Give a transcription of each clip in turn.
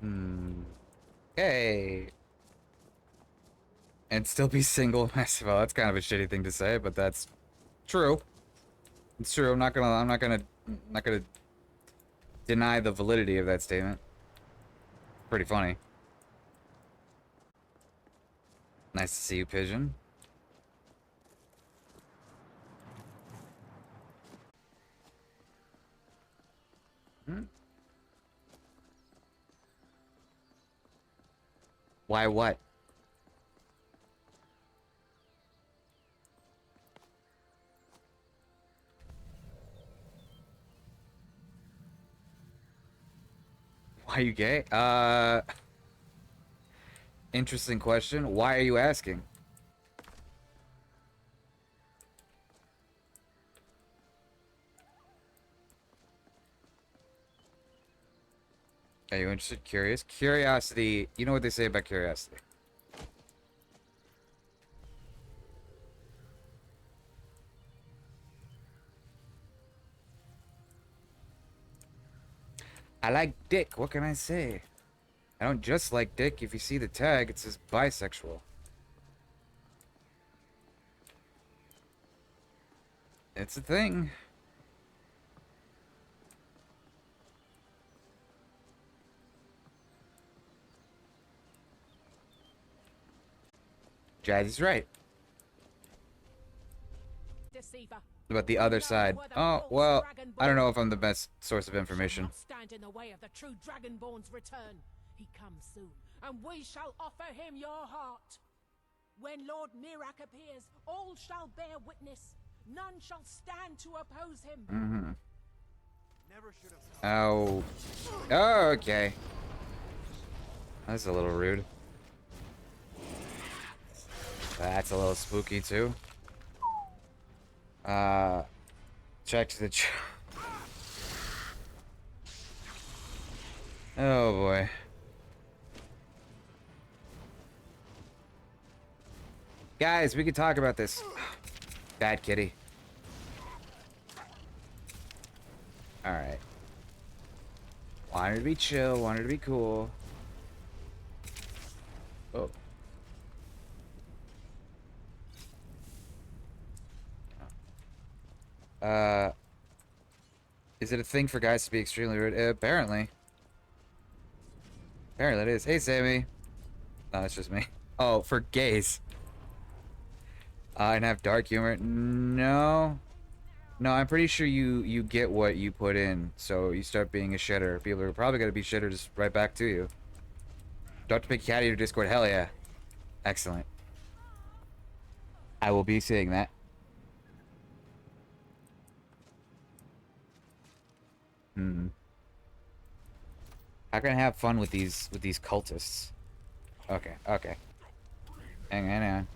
Hmm. Okay. And still be single. Well, that's kind of a shitty thing to say, but that's true. It's true. I'm not gonna deny the validity of that statement. Pretty funny. Nice to see you, Pigeon. Hmm? Why what? Why are you gay? Interesting question. Why are you asking? Are you interested? Curious? Curiosity. You know what they say about curiosity. I like dick. What can I say? I don't just like dick. If you see the tag, it says bisexual. It's a thing. Jazz is right. Deceiver. About the other side. Oh, well, I don't know if I'm the best source of information. Not stand in the way of the true Dragonborn's return. He comes soon, and we shall offer him your heart. When Lord Mirak appears, all shall bear witness. None shall stand to oppose him. Mm-hmm. Oh. Oh, okay. That's a little rude. That's a little spooky, too. Check the oh, boy. Guys, we can talk about this. Bad kitty. Alright. Want her to be chill, want her to be cool. Oh. Is it a thing for guys to be extremely rude? Apparently. Apparently it is. Hey, Sammy. No, it's just me. Oh, for gays. And have dark humor? No. No, I'm pretty sure you get what you put in, so you start being a shitter. People are probably gonna be shitters right back to you. Dr. Big Cat your Discord, hell yeah. Excellent. I will be seeing that. Hmm. How can I have fun with these cultists? Okay, okay. Hang on.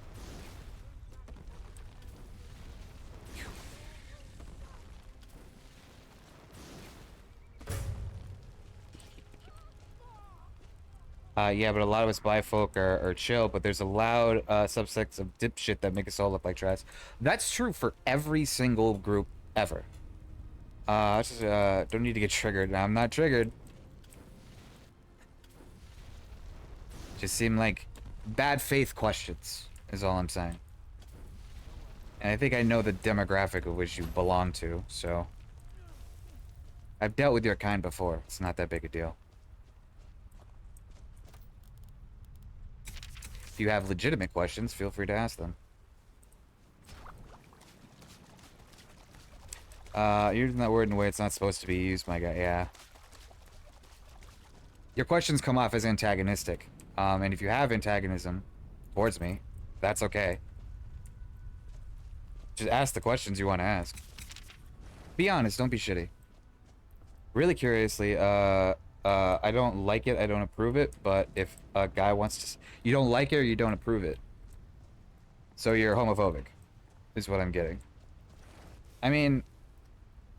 Yeah, but a lot of us bifolk are chill, but there's a loud subsects of dipshit that make us all look like trash. That's true for every single group ever. I just don't need to get triggered. I'm not triggered. Just seem like bad faith questions, is all I'm saying. And I think I know the demographic of which you belong to, so... I've dealt with your kind before. It's not that big a deal. If you have legitimate questions, feel free to ask them. You're using that word in a way it's not supposed to be used, my guy. Yeah. Your questions come off as antagonistic. And if you have antagonism towards me, that's okay. Just ask the questions you want to ask. Be honest, don't be shitty. Really curiously, I don't like it, I don't approve it, but if a guy wants to... You don't like it or you don't approve it. So you're homophobic, is what I'm getting. I mean,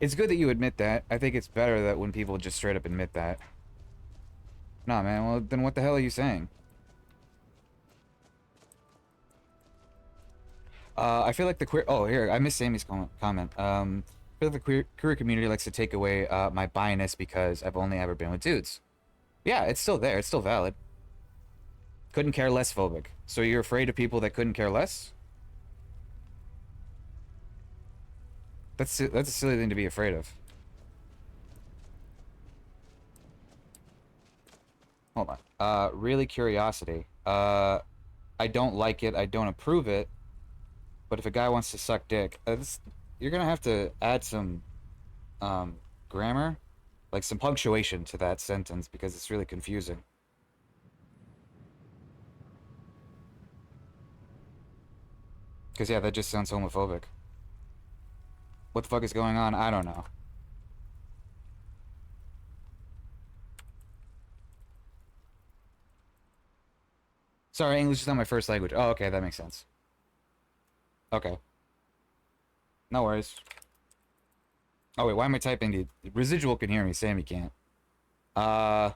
it's good that you admit that. I think it's better that when people just straight up admit that. Nah, man, well, then what the hell are you saying? I feel like the queer... Oh, here, I missed Sammy's comment. I feel like the queer community likes to take away my bi-ness because I've only ever been with dudes. Yeah, it's still there. It's still valid. Couldn't care less phobic. So you're afraid of people that couldn't care less? That's a silly thing to be afraid of. Hold on. Really curiosity. I don't like it. I don't approve it. But if a guy wants to suck dick, you're gonna have to add some grammar, like some punctuation to that sentence because it's really confusing. Because yeah, that just sounds homophobic. What the fuck is going on? I don't know. Sorry, English is not my first language. Oh, okay, that makes sense. Okay. No worries. Oh, wait, why am I typing? Residual can hear me, Sammy can't. Uh...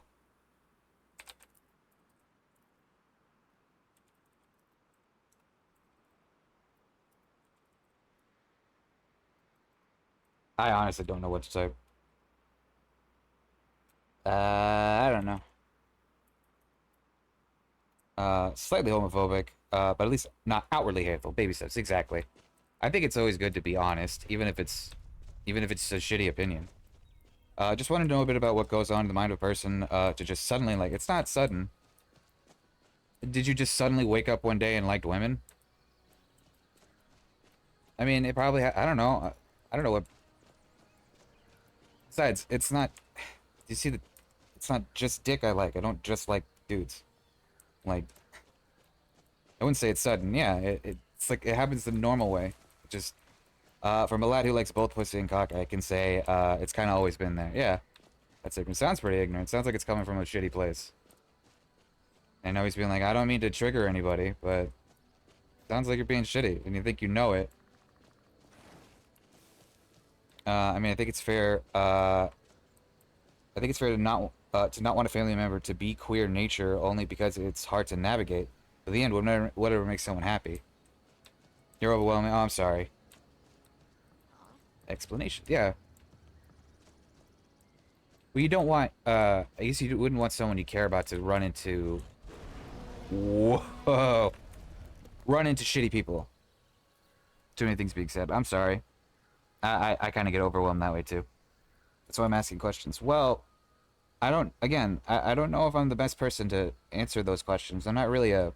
I honestly don't know what to type. I don't know. Slightly homophobic, but at least not outwardly hateful. Baby steps, exactly. I think it's always good to be honest, even if it's a shitty opinion. Just want to know a bit about what goes on in the mind of a person, to just suddenly, like, it's not sudden. Did you just suddenly wake up one day and liked women? I mean, it probably, I don't know. I don't know what. Besides, it's not, do you see the, it's not just dick I like. I don't just like dudes. Like, I wouldn't say it's sudden. Yeah, it's like, it happens the normal way. Just, from a lad who likes both pussy and cock, I can say, it's kind of always been there. Yeah, that's it. It sounds pretty ignorant. Sounds like it's coming from a shitty place. I know he's being like, I don't mean to trigger anybody, but sounds like you're being shitty, and you think you know it. I mean, I think it's fair. I think it's fair to not want a family member to be queer in nature only because it's hard to navigate. At the end, whatever makes someone happy. You're overwhelming. Oh, I'm sorry. Explanation. Yeah. Well, you don't want. I guess you wouldn't want someone you care about to run into. Whoa. Run into shitty people. Too many things being said. I'm sorry. I kind of get overwhelmed that way too. That's why I'm asking questions. Well, I don't. Again, I don't know if I'm the best person to answer those questions. I'm not really a.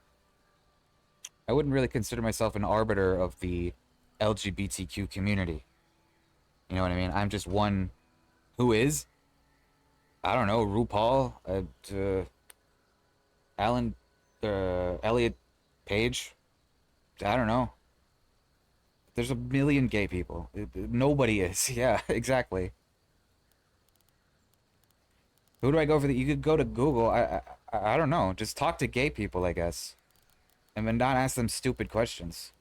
I wouldn't really consider myself an arbiter of the LGBTQ community. You know what I mean? I'm just one who is. I don't know, RuPaul, Alan, Elliot Page. I don't know. There's a million gay people. Nobody is. Yeah, exactly. Who do I go for? You could go to Google. I don't know. Just talk to gay people, I guess, and then not ask them stupid questions.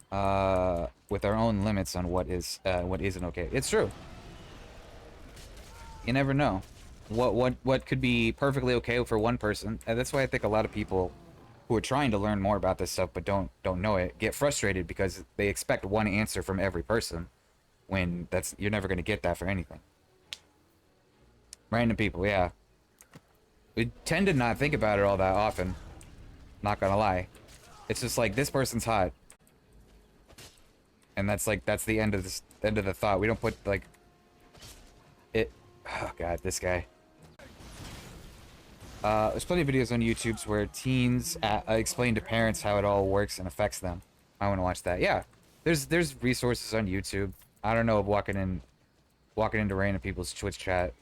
With our own limits on what isn't okay. It's true. You never know. What could be perfectly okay for one person, and that's why I think a lot of people who are trying to learn more about this stuff but don't know it get frustrated because they expect one answer from every person when that's you're never going to get that for anything. Random people, yeah. We tend to not think about it all that often. Not gonna lie. It's just like this person's hot. And that's the end of the thought. We don't put like it. Oh god, this guy. There's plenty of videos on YouTube where teens explain to parents how it all works and affects them. I want to watch that. Yeah, there's resources on YouTube. I don't know of walking into random people's Twitch chat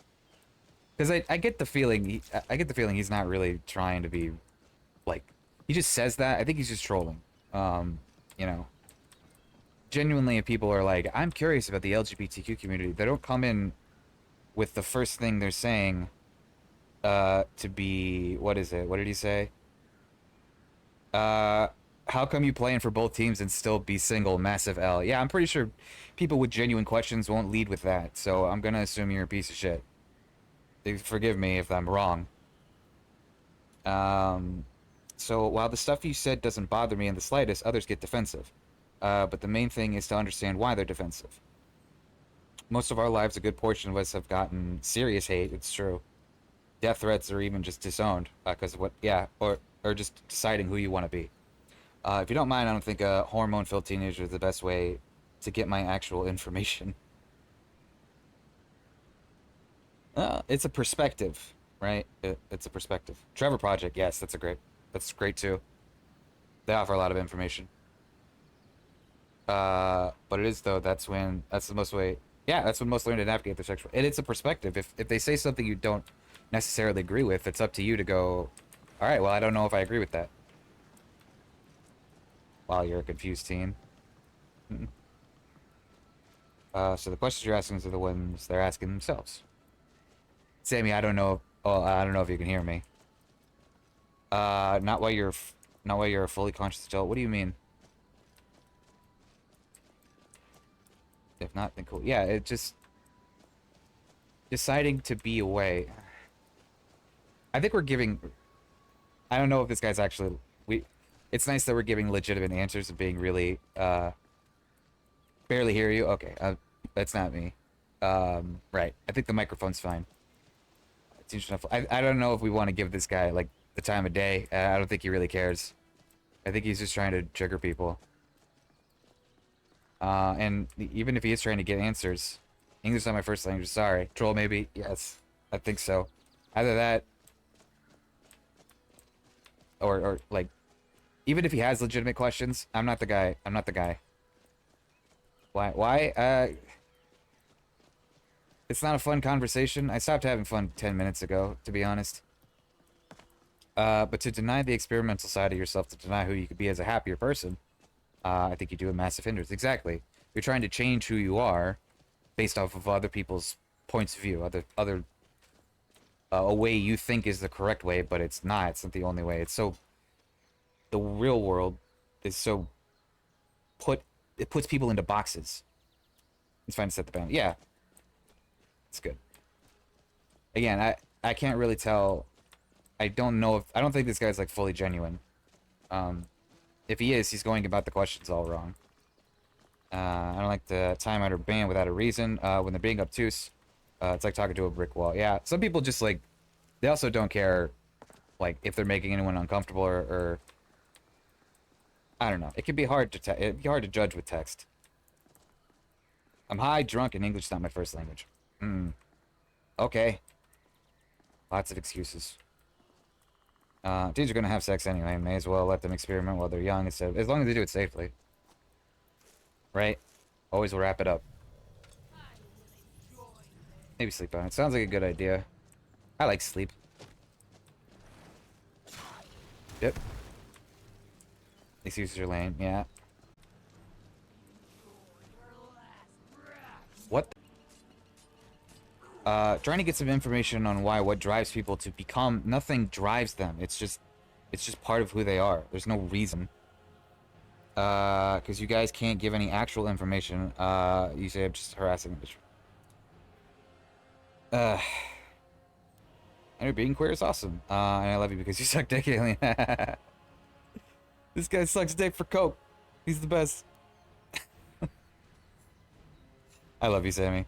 because I get the feeling I get the feeling he's not really trying to be like he just says that. I think he's just trolling. You know, genuinely, if people are like, I'm curious about the LGBTQ community, they don't come in with the first thing they're saying to be, what is it? What did he say? How come you playing for both teams and still be single? Massive L. Yeah, I'm pretty sure people with genuine questions won't lead with that, so I'm gonna assume you're a piece of shit. Forgive me if I'm wrong. So while the stuff you said doesn't bother me in the slightest, others get defensive. But the main thing is to understand why they're defensive. Most of our lives, a good portion of us have gotten serious hate, it's true. death threats or even just disowned because of what, yeah, or just deciding who you want to be. If you don't mind, I don't think a hormone-filled teenager is the best way to get my actual information. It's a perspective, right? It's a perspective. Trevor Project, yes, that's great too. They offer a lot of information. But it is though, that's the most way, yeah, that's when most learn to navigate their sexual, and it's a perspective. If they say something you don't necessarily agree with, it's up to you to go, all right, well, I don't know if I agree with that. While you're a confused teen. So the questions you're asking are the ones they're asking themselves. Sammy, I don't know. Oh, I don't know if you can hear me. Not while you're a fully conscious adult. What do you mean? If not, then cool. Yeah, it just deciding to be away. I think we're giving. I don't know if this guy's actually. It's nice that we're giving legitimate answers and being really. Barely hear you. Okay, that's not me. Right. I think the microphone's fine. It's interesting enough. I don't know if we want to give this guy like the time of day. I don't think he really cares. I think he's just trying to trigger people. And even if he is trying to get answers, English is not my first language. Sorry, troll maybe. Yes, I think so. Either that, or like, even if he has legitimate questions, I'm not the guy. I'm not the guy. Why? Why? It's not a fun conversation. I stopped having fun 10 minutes ago, to be honest. But to deny the experimental side of yourself, to deny who you could be as a happier person, I think you do a massive hindrance. Exactly. You're trying to change who you are based off of other people's points of view, other a way you think is the correct way, but it's not. It's not the only way. It's so the real world is so it puts people into boxes. It's fine to set the bound. Yeah, it's good. Again, I can't really tell. I don't know if I don't think this guy's like fully genuine. If he is, he's going about the questions all wrong. I don't like the time out or ban without a reason. When they're being obtuse, it's like talking to a brick wall. Yeah, some people just like, they also don't care, like if they're making anyone uncomfortable or I don't know. It can be hard to it'd be hard to judge with text. I'm high, drunk, and English is not my first language. Okay. Lots of excuses. Dudes are gonna have sex anyway. May as well let them experiment while they're young instead of, as long as they do it safely. Right? Always will wrap it up. Maybe sleep on it. Sounds like a good idea. I like sleep. Yep. Excuses are lame, yeah. What? Trying to get some information on what drives people to become. Nothing drives them. It's just part of who they are. There's no reason. Because you guys can't give any actual information. You say I'm just harassing them. And being queer is awesome. And I love you because you suck dick, alien. This guy sucks dick for coke. He's the best. I love you, Sammy.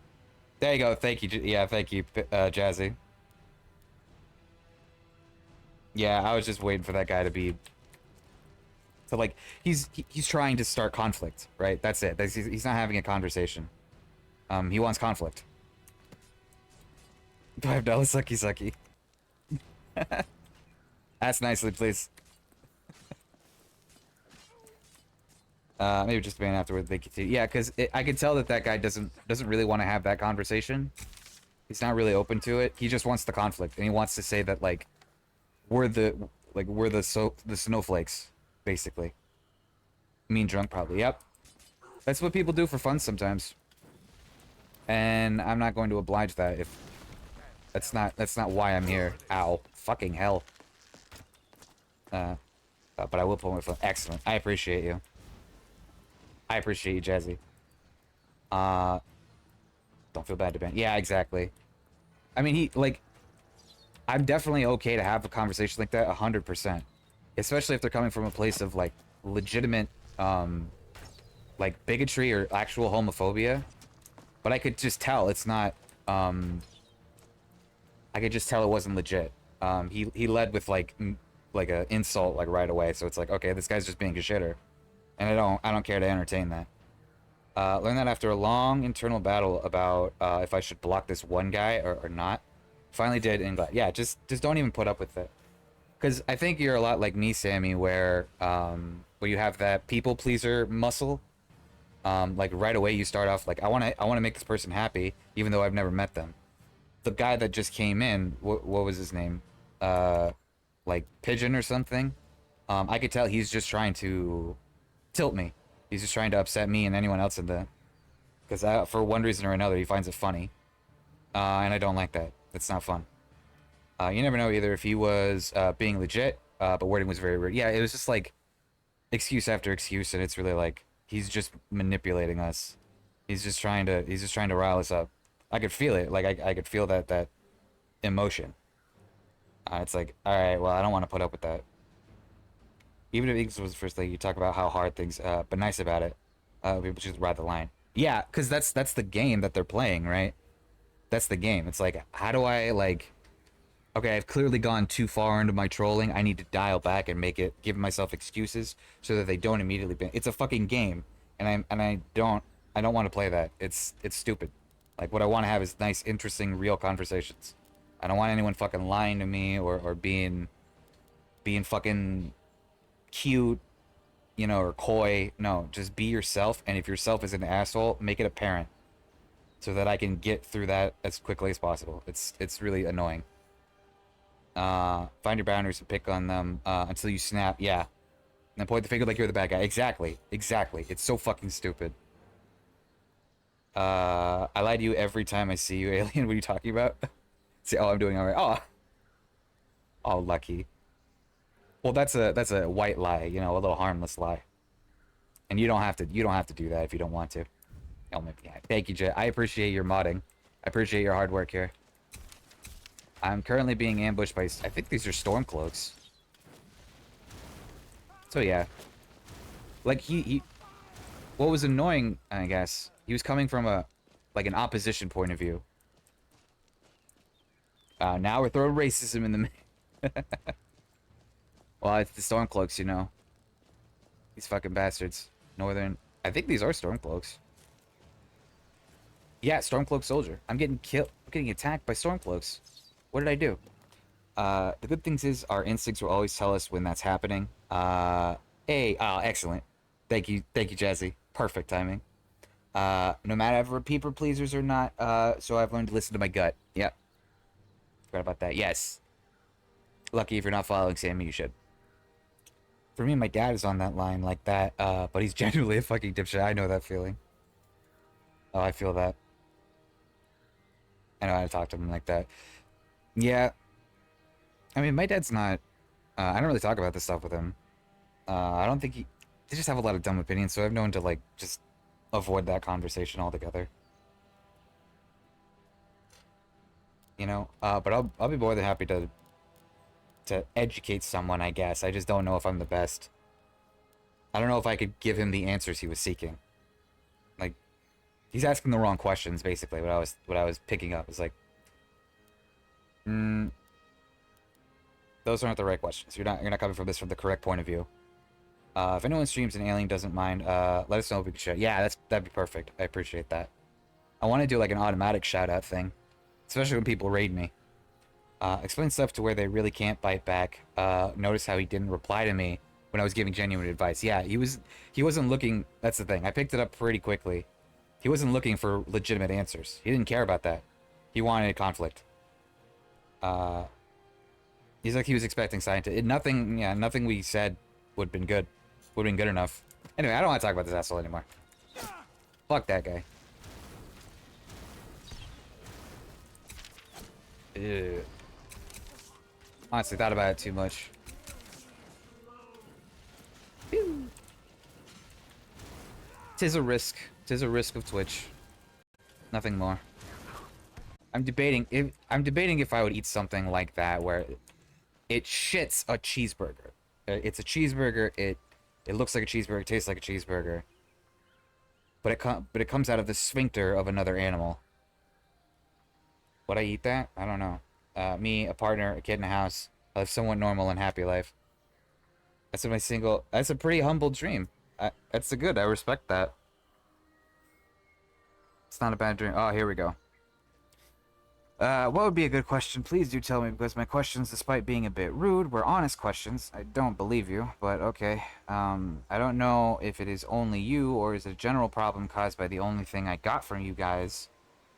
There you go. Thank you. Yeah, thank you, Jazzy. Yeah, I was just waiting for that guy to be. So like, he's trying to start conflict, right? That's it. He's not having a conversation. He wants conflict. $5 sucky sucky. Ask nicely, please. Maybe just a man afterward they continue. Yeah, because I can tell that guy doesn't really want to have that conversation. He's not really open to it. He just wants the conflict, and he wants to say that like we're the snowflakes, basically. Mean drunk, probably. Yep. That's what people do for fun sometimes. And I'm not going to oblige that if that's not why I'm here. Ow. Fucking hell. But I will pull my phone. Excellent. I appreciate you. I appreciate you, Jazzy. Don't feel bad to Ben. Yeah, exactly. I mean, I'm definitely okay to have a conversation like that 100%. Especially if they're coming from a place of, like, legitimate, like, bigotry or actual homophobia. But I could just tell it's not, I I could just tell it wasn't legit. He led with like a insult like right away, so it's like, okay, this guy's just being a shitter, and I don't care to entertain that. Learned that after a long internal battle about if I should block this one guy or not. Finally did, and yeah, just don't even put up with it. Because I think you're a lot like me, Sammy, where you have that people pleaser muscle. Like right away you start off like I want to make this person happy, even though I've never met them. The guy that just came in, what was his name? Uh, like Pigeon or something. I could tell he's just trying to tilt me. He's just trying to upset me and anyone else in the. Because for one reason or another, he finds it funny, and I don't like that. That's not fun. You never know either if he was being legit, but wording was very weird. Yeah, it was just like excuse after excuse, and it's really like he's just manipulating us. He's just trying to rile us up. I could feel it. Like I could feel that emotion. It's like, all right, well, I don't want to put up with that. Even if English was the first thing, you talk about how hard things, but nice about it. People just ride the line. Yeah, because that's the game that they're playing, right? That's the game. It's like, how do I like? Okay, I've clearly gone too far into my trolling. I need to dial back and give myself excuses so that they don't immediately ban. It's a fucking game, and I don't want to play that. It's stupid. Like what I want to have is nice, interesting, real conversations. I don't want anyone fucking lying to me or being fucking cute, or coy. No, just be yourself. And if yourself is an asshole, make it apparent so that I can get through that as quickly as possible. It's really annoying. Find your boundaries and pick on them until you snap. Yeah. And then point the finger like you're the bad guy. Exactly. Exactly. It's so fucking stupid. I lie to you every time I see you, alien. What are you talking about? Say, oh, I'm doing all right. Oh, lucky. Well, that's a white lie, a little harmless lie. And you don't have to do that if you don't want to. Oh, maybe, yeah. Thank you, Jet. I appreciate your modding. I appreciate your hard work here. I'm currently being ambushed by... I think these are Stormcloaks. So, yeah. Like, what was annoying, I guess, he was coming from an opposition point of view. Now we're throwing racism in the... Well, it's the Stormcloaks, These fucking bastards. Northern... I think these are Stormcloaks. Yeah, Stormcloak soldier. I'm getting killed. I'm getting attacked by Stormcloaks. What did I do? The good things is our instincts will always tell us when that's happening. Excellent. Thank you, Jazzy. Perfect timing. No matter if we're people pleasers or not, so I've learned to listen to my gut. Yep. Forgot about that. Yes. Lucky if you're not following Sammy, you should. For me, my dad is on that line like that, but he's genuinely a fucking dipshit. I know that feeling. Oh, I feel that. I know how to talk to him like that. Yeah. I mean, my dad's not... I don't really talk about this stuff with him. I don't think he... They just have a lot of dumb opinions, so I've known to, like, just avoid that conversation altogether. But I'll be more than happy to educate someone, I guess. I just don't know if I'm the best. I don't know if I could give him the answers he was seeking. Like, he's asking the wrong questions, basically, what I was picking up. It's like... those aren't the right questions. You're not coming from this from the correct point of view. If anyone streams an alien doesn't mind, let us know if we can share. Yeah, that'd be perfect. I appreciate that. I want to do like an automatic shout out thing, especially when people raid me. Explain stuff to where they really can't bite back. Notice how he didn't reply to me when I was giving genuine advice. Yeah, he wasn't looking. That's the thing. I picked it up pretty quickly. He wasn't looking for legitimate answers. He didn't care about that. He wanted conflict. He's like he was expecting scientists. Nothing we said would have been good. Would have been good enough. Anyway, I don't want to talk about this asshole anymore. Fuck that guy. Ew. Honestly, thought about it too much. Pew. 'Tis a risk. 'Tis a risk of Twitch. Nothing more. I'm debating if I would eat something like that where it shits a cheeseburger. It's a cheeseburger. It looks like a cheeseburger. Tastes like a cheeseburger. But it comes out of the sphincter of another animal. Would I eat that? I don't know. Me, a partner, a kid in a house. I live somewhat normal and happy life. That's a pretty humble dream. That's a good. I respect that. It's not a bad dream. Oh, here we go. What would be a good question? Please do tell me, because my questions, despite being a bit rude, were honest questions. I don't believe you, but okay. I don't know if it is only you, or is it a general problem caused by the only thing I got from you guys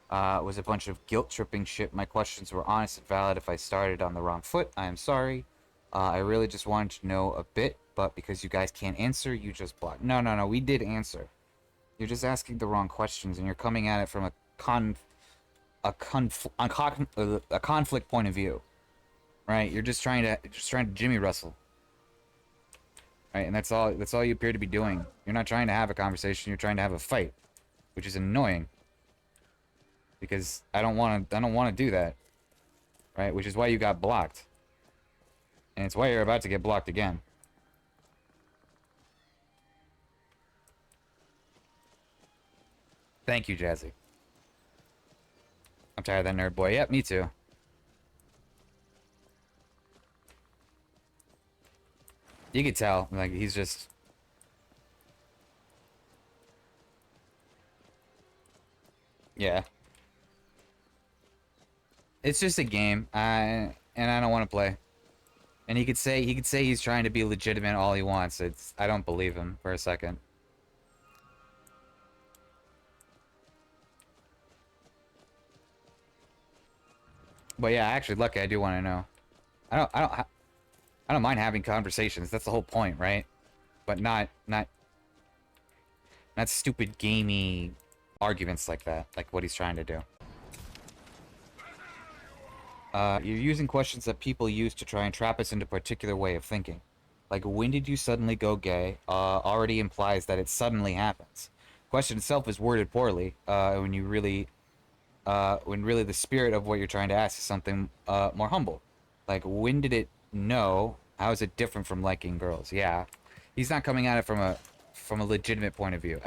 was a bunch of guilt-tripping shit. My questions were honest and valid. If I started on the wrong foot, I am sorry. I really just wanted to know a bit, but because you guys can't answer, you just block. No, no, no, we did answer. You're just asking the wrong questions, and you're coming at it from a conflict point of view, right? You're just trying to Jimmy Russell, right? And that's all you appear to be doing. You're not trying to have a conversation. You're trying to have a fight, which is annoying. Because I don't want to do that, right? Which is why you got blocked, and it's why you're about to get blocked again. Thank you, Jazzy. I'm tired of that nerd boy. Yep, me too. You could tell, like, he's just... Yeah. It's just a game, and I don't want to play. And he could say he's trying to be legitimate all he wants. I don't believe him for a second. But yeah, actually, Lucky, I do want to know. I don't mind having conversations. That's the whole point, right? But not stupid gamey arguments like that, like what he's trying to do. You're using questions that people use to try and trap us into a particular way of thinking. Like, when did you suddenly go gay? Already implies that it suddenly happens. Question itself is worded poorly, when really the spirit of what you're trying to ask is something more humble. Like, when did it know? How is it different from liking girls? Yeah, he's not coming at it from a legitimate point of view.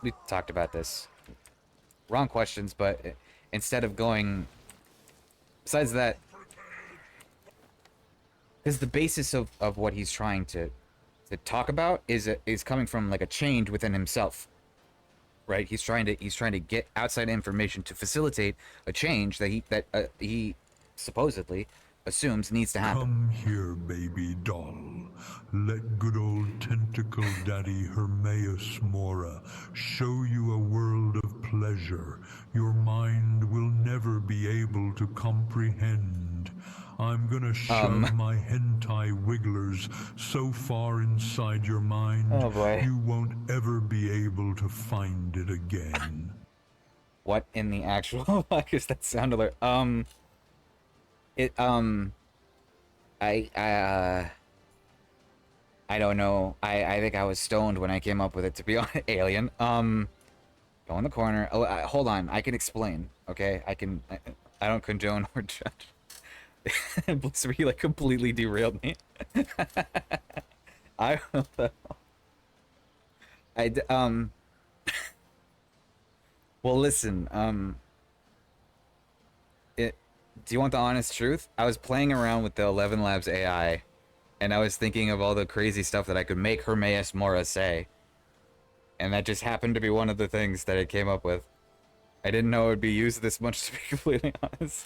We talked about this. Wrong questions, but instead of going, besides that, because the basis of what he's trying to talk about is coming from like a change within himself. Right, he's trying to get outside information to facilitate a change that he supposedly assumes needs to happen. Come here, baby doll. Let good old tentacle daddy Hermaeus Mora show you a world of pleasure your mind will never be able to comprehend. I'm gonna shove my hentai wigglers so far inside your mind, Oh boy. you won't ever be able to find it again. What in the actual fuck is that sound alert? I don't know. I think I was stoned when I came up with it, to be honest. Alien. Go in the corner. Oh, hold on. I can explain. Okay, I don't condone or judge. Blizzard, like, completely derailed me. I well, listen, do you want the honest truth? I was playing around with the 11 Labs AI, and I was thinking of all the crazy stuff that I could make Hermaeus Mora say. And that just happened to be one of the things that it came up with. I didn't know it would be used this much, to be completely honest.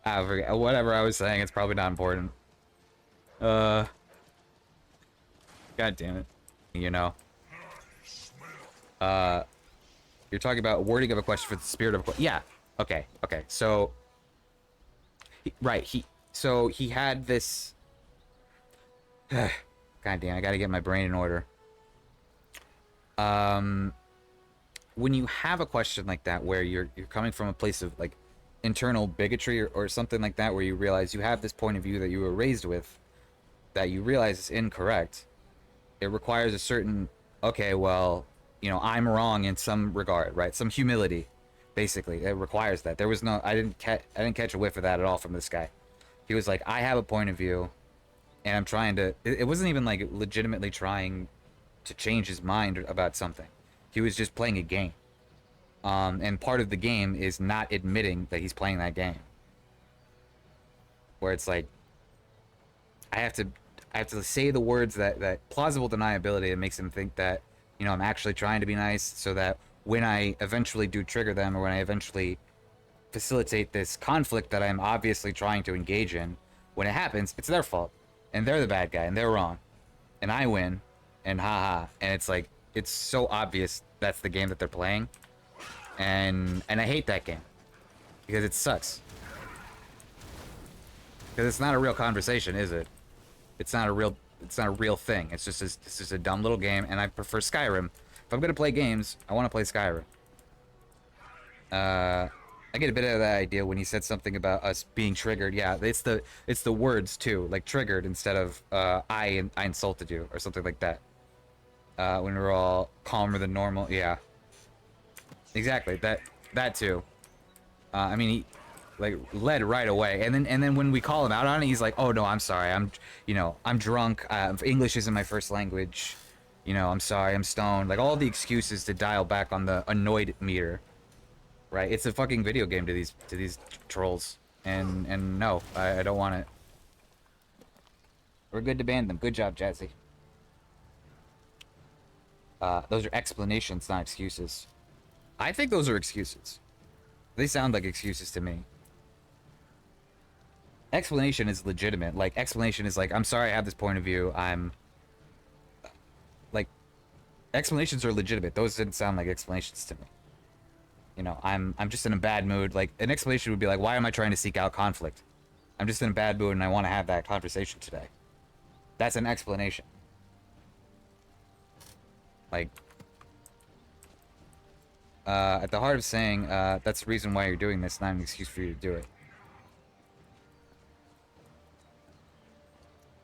I forget. Whatever I was saying, it's probably not important. God damn it. You know. You're talking about wording of a question for the spirit of a question. Yeah. Okay. Okay. So, right. He had this. God damn! I gotta get my brain in order. When you have a question like that, where you're coming from a place of like internal bigotry or something like that, where you realize you have this point of view that you were raised with, that you realize is incorrect, it requires a certain, okay, well, you know, I'm wrong in some regard, right? Some humility, basically. It requires that. There was no, I didn't catch a whiff of that at all from this guy. He was like, I have a point of view, and I'm trying to, it wasn't even like legitimately trying to change his mind about something. He was just playing a game. And part of the game is not admitting that he's playing that game. Where it's like, I have to say the words that plausible deniability that makes him think that, you know, I'm actually trying to be nice, so that when I eventually do trigger them, or when I eventually facilitate this conflict that I'm obviously trying to engage in, when it happens, it's their fault. And they're the bad guy, and they're wrong. And I win, and haha. And it's like, it's so obvious that's the game that they're playing. And I hate that game. Because it sucks. Because it's not a real conversation, is it? It's not a real thing. It's just a dumb little game, and I prefer Skyrim. If I'm gonna play games, I want to play Skyrim. I get a bit of that idea when he said something about us being triggered. Yeah, it's the words too, like triggered instead of I insulted you or something like that. When we're all calmer than normal. Yeah, exactly. That too. I mean, he like led right away, and then when we call him out on it, he's like, "Oh no, I'm sorry. I'm drunk. English isn't my first language. You know, I'm sorry. I'm stoned." Like all the excuses to dial back on the annoyed meter. Right? It's a fucking video game to these trolls, and no, I don't want it. We're good to ban them. Good job, Jazzy. Those are explanations, not excuses. I think those are excuses. They sound like excuses to me. Explanation is legitimate. Like, explanation is like, I'm sorry I have this point of view. Like, explanations are legitimate. Those didn't sound like explanations to me. You know, I'm just in a bad mood. Like, an explanation would be like, why am I trying to seek out conflict? I'm just in a bad mood and I want to have that conversation today. That's an explanation. Like, at the heart of saying, that's the reason why you're doing this, not an excuse for you to do it.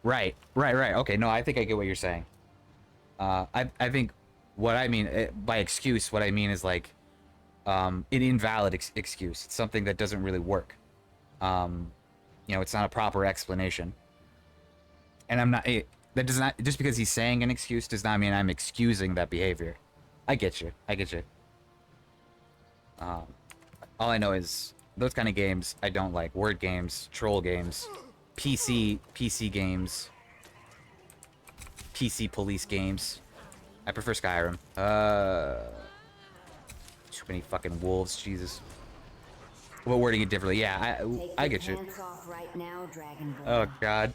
Right. Okay, no, I think I get what you're saying. I think what I mean by excuse, what I mean is like, an invalid excuse. It's something that doesn't really work. You know, it's not a proper explanation. And I'm not, that does not, just because he's saying an excuse does not mean I'm excusing that behavior. I get you. All I know is those kind of games I don't like. Word games, troll games, PC games, PC police games. I prefer Skyrim. Too many fucking wolves, Jesus. Well, wording it differently. Yeah, I get you. Off right now, Dragonborn. Oh God.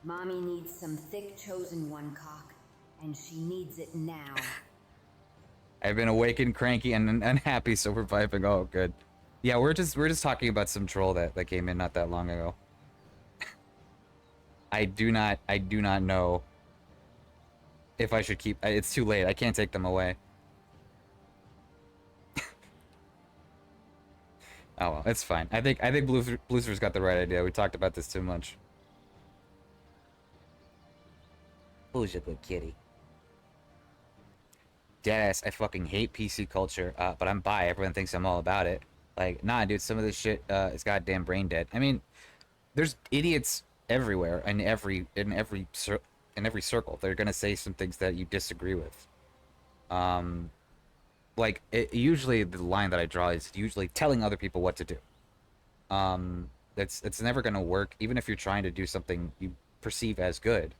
Mommy needs some thick chosen one cock, and she needs it now. I've been awakened, cranky, and unhappy, so we're vibing. Oh, good. Yeah, we're just talking about some troll that came in not that long ago. I do not know if I should keep. It's too late. I can't take them away. Oh well, it's fine. I think Bluester's got the right idea. We talked about this too much. Who's a good kitty? Deadass, I fucking hate PC culture, but I'm bi. Everyone thinks I'm all about it. Like, nah, dude, some of this shit is goddamn brain dead. I mean, there's idiots everywhere in every circle. They're gonna say some things that you disagree with. Like, usually the line that I draw is usually telling other people what to do. It's never gonna work, even if you're trying to do something you perceive as good.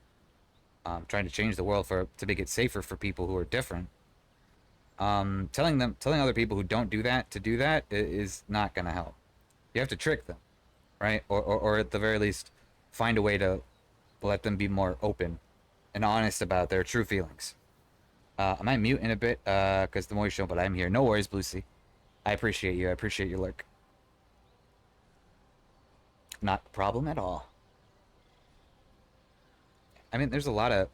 Trying to change the world to make it safer for people who are different. Telling other people who don't do that to do that is not gonna help. You have to trick them, right? Or at the very least, find a way to let them be more open and honest about their true feelings. I might mute in a bit, because the more you show, but I'm here. No worries, Bluesy. I appreciate you. I appreciate your lurk. Not a problem at all. I mean, there's a lot of...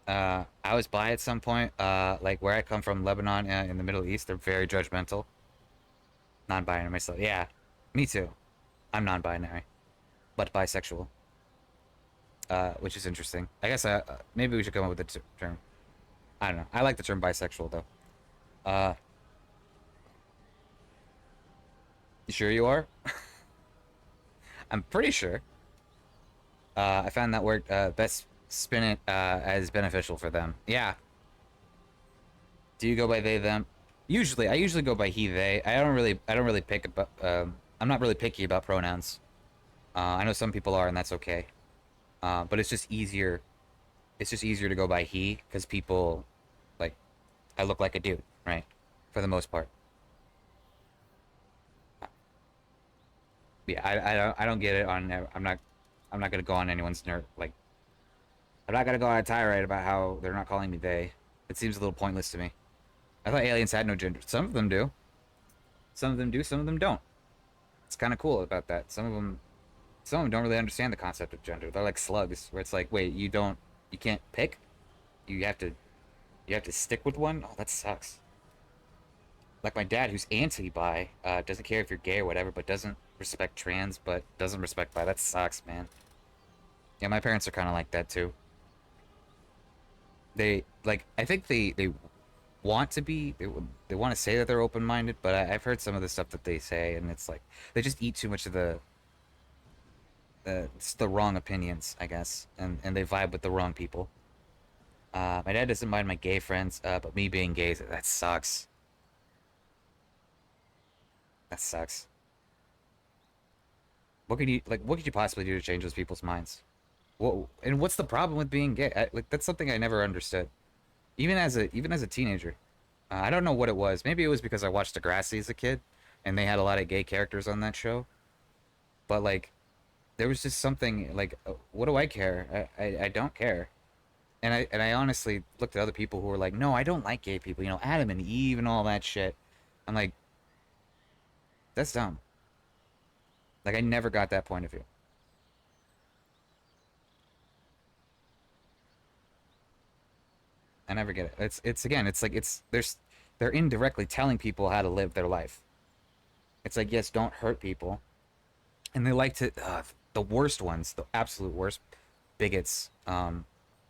I was bi at some point. Like, where I come from, Lebanon, in the Middle East, they're very judgmental. Non-binary myself. Yeah, me too. I'm non-binary. But bisexual. Which is interesting. I guess maybe we should come up with a term. I don't know. I like the term bisexual, though. You sure you are? I'm pretty sure. I found that word, best spin it as beneficial for them. Yeah. Do you go by they, them? Usually, I usually go by he, they. I don't really pick about, I'm not really picky about pronouns. I know some people are, and that's okay. But it's just easier to go by he, because people, like, I look like a dude, right? For the most part. Yeah, I don't get it on, I'm not gonna go on anyone's nerve, like, I'm not gonna go on a tirade about how they're not calling me they. It seems a little pointless to me. I thought aliens had no gender. Some of them do. Some of them do, some of them don't. It's kind of cool about that. Some of them don't really understand the concept of gender. They're like slugs, where it's like, wait, you can't pick? You have to, you have to stick with one? Oh, that sucks. Like my dad, who's anti-bi, doesn't care if you're gay or whatever, but doesn't respect trans, but doesn't respect bi. That sucks, man. Yeah, my parents are kind of like that too. I think they want to be, they want to say that they're open-minded, but I've heard some of the stuff that they say, and it's like they just eat too much of the wrong opinions, I guess, and they vibe with the wrong people. My dad doesn't mind my gay friends, but me being gay, that sucks. That sucks. What could you possibly do to change those people's minds? What's the problem with being gay? Like that's something I never understood. Even as a teenager, I don't know what it was. Maybe it was because I watched Degrassi as a kid, and they had a lot of gay characters on that show. But like, there was just something like, what do I care? I don't care. And I honestly looked at other people who were like, no, I don't like gay people. You know, Adam and Eve and all that shit. I'm like, that's dumb. Like I never got that point of view. I never get it. It's again, it's like they're indirectly telling people how to live their life. It's like, yes, don't hurt people. And they like to the worst ones, the absolute worst bigots,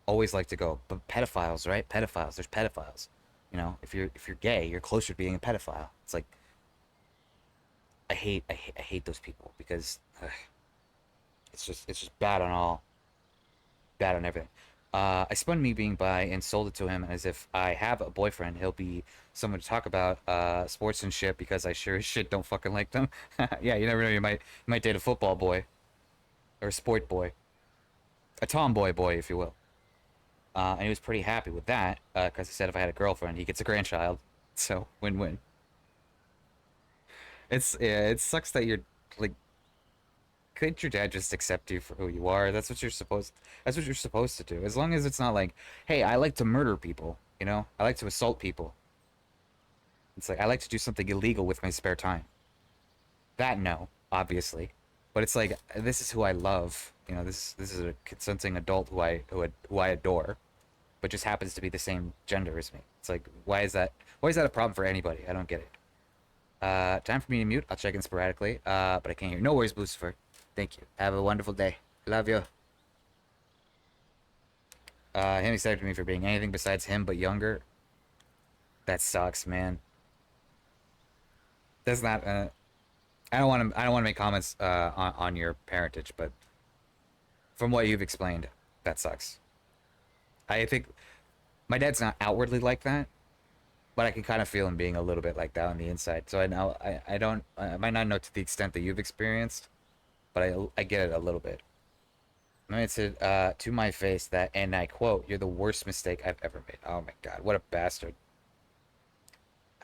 always like to go, but pedophiles, right? Pedophiles. There's pedophiles. You know, if you're gay, you're closer to being a pedophile. It's like I hate those people because it's just bad on all, bad on everything. I spun me being bi and sold it to him as if I have a boyfriend. He'll be someone to talk about sports and shit because I sure as shit don't fucking like them. Yeah, you never know. You might date a football boy or a sport boy, a tomboy boy, if you will. And he was pretty happy with that because he said if I had a girlfriend, he gets a grandchild. So win-win. Yeah, it sucks that you're like, couldn't your dad just accept you for who you are? That's what you're supposed to do. As long as it's not like, hey, I like to murder people, you know? I like to assault people. It's like I like to do something illegal with my spare time. That no, obviously. But it's like this is who I love. You know, this is a consenting adult who I adore, but just happens to be the same gender as me. It's like why is that a problem for anybody? I don't get it. Time for me to mute. I'll check in sporadically. But I can't hear. No worries, Lucifer. Thank you. Have a wonderful day. Love you. Him accepted me for being anything besides him but younger. That sucks, man. That's not. I don't want to make comments on your parentage, but from what you've explained, that sucks. I think my dad's not outwardly like that, but I can kind of feel him being a little bit like that on the inside. So I know I don't I might not know to the extent that you've experienced, but I get it a little bit. I mean, said to my face that, and I quote, "You're the worst mistake I've ever made." Oh my God, what a bastard!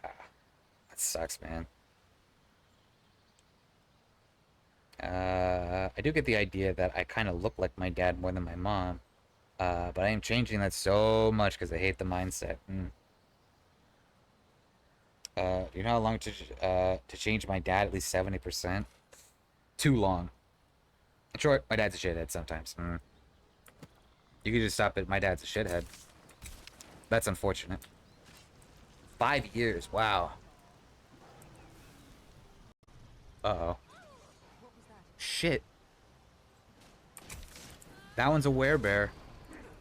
That sucks, man. I do get the idea that I kind of look like my dad more than my mom, but I am changing that so much because I hate the mindset. You know how long to change my dad? At least 70%. Too long. In short, my dad's a shithead sometimes. You could just stop it. My dad's a shithead. That's unfortunate. 5 years. Wow. Uh-oh. Shit. That one's a werebear.